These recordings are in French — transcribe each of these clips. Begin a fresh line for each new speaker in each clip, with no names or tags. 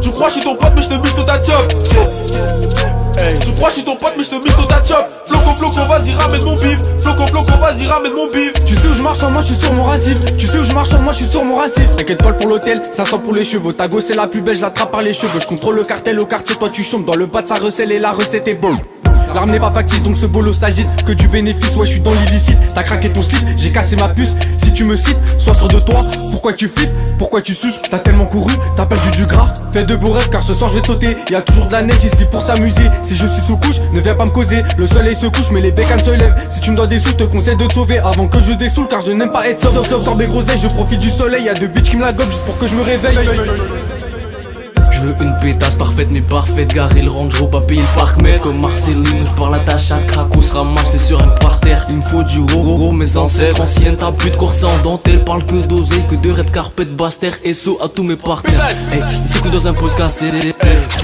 Tu crois je suis ton pote mais je te miche ta chop. Tu crois je suis ton pote mais je te miche ta chop. Floco vas-y ramène mon bif. Floco vas-y ramène mon bif.
Tu sais où je marche en moi je suis sur mon racif. Tu sais où je marche en moi je suis sur mon racif. T'inquiète pas pour l'hôtel, 500 pour les chevaux. Ta gosse c'est la plus belle, je l'attrape par les cheveux. Je contrôle le cartel au quartier, toi tu chômes. Dans le bas de sa recette et la recette est bonne. L'arme n'est pas factice donc ce bolo s'agite. Que du bénéfice, ouais je suis dans l'illicite. T'as craqué ton slip, j'ai cassé ma puce. Si tu me cites, sois sûr de toi. Pourquoi tu flippes, pourquoi tu suces? T'as tellement couru, t'as perdu du gras. Fais de beaux rêves car ce soir je vais te sauter. Y'a toujours de la neige ici pour s'amuser. Si je suis sous couche, ne viens pas me causer. Le soleil se couche mais les bécanes se lèvent. Si tu me dois des sous, je te conseille de te sauver avant que je dessoule car je n'aime pas être sobre. Sors des groseilles, je profite du soleil. Y'a deux bitches qui me la gobent juste pour que je me réveille.
Je veux une pétasse parfaite mais parfaite. Garer le Range Rover, pas payer le parc mètre. Comme Marceline, je parle à ta chatte. Craco se ramasse, t'es sur un parterre. Il me faut du roro, mes ancêtres anciennes. Ta pute corsée en dentelle. Parle que d'oser, que de red carpet, baster. SO à tous mes partenaires. Hey, c'est que dans un poste cassé.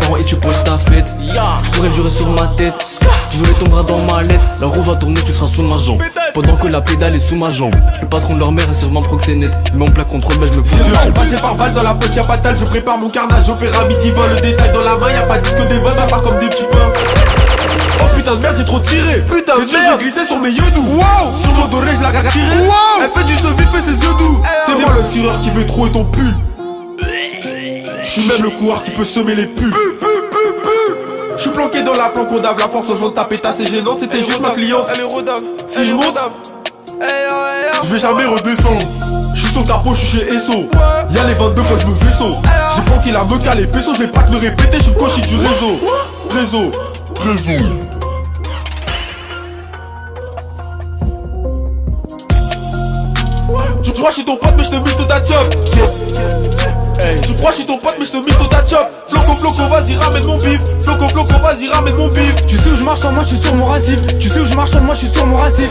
Bon et tu poses ta fête. Je pourrais le jurer sur ma tête. Je voulais ton bras dans ma lettre. La roue va tourner, tu seras sous ma jambe. Pendant que la pédale est sous ma jambe. Le patron de leur mère est sûrement proxénète. Mais mon plat contrôle, mais je me fous.
Passé par balle dans la poche, y'a pas de dalle. Je prépare mon carnage, opéra midi 20. Le détail dans la main, y'a pas de disque des 20. Ça part comme des petits pains. Oh putain de merde, j'ai trop tiré. Putain de merde, j'ai glissé sur mes yeux doux. Wow. Sur mon doré, je la tiré. Wow. Elle fait du saut vif et ses yeux doux. C'est moi le tireur qui veut trouver ton pull. Je suis même le coureur qui peut semer les pulls. Je suis planqué dans la planque, on dave. La force aux gens de ta pétasse c'est gênante. C'était juste ma cliente. Elle est rodave. Si je monte, je vais jamais redescendre. Je suis sur ta peau, je suis chez Esso. Y'a les 22 quand je me vaisseau. J'ai planqué la meuf à les pesos. Je vais pas te le répéter, je suis coché du réseau. Réseau. Tu crois je suis ton pote mais je te miche ta chop. Tu crois je suis ton pote mais je te miche ta chop. Floco vas-y ramène mon bif. Floco vas-y ramène mon bif.
Tu sais où je marche en moi je suis sur mon racif. Tu sais où je marche en moi je suis sur mon racif.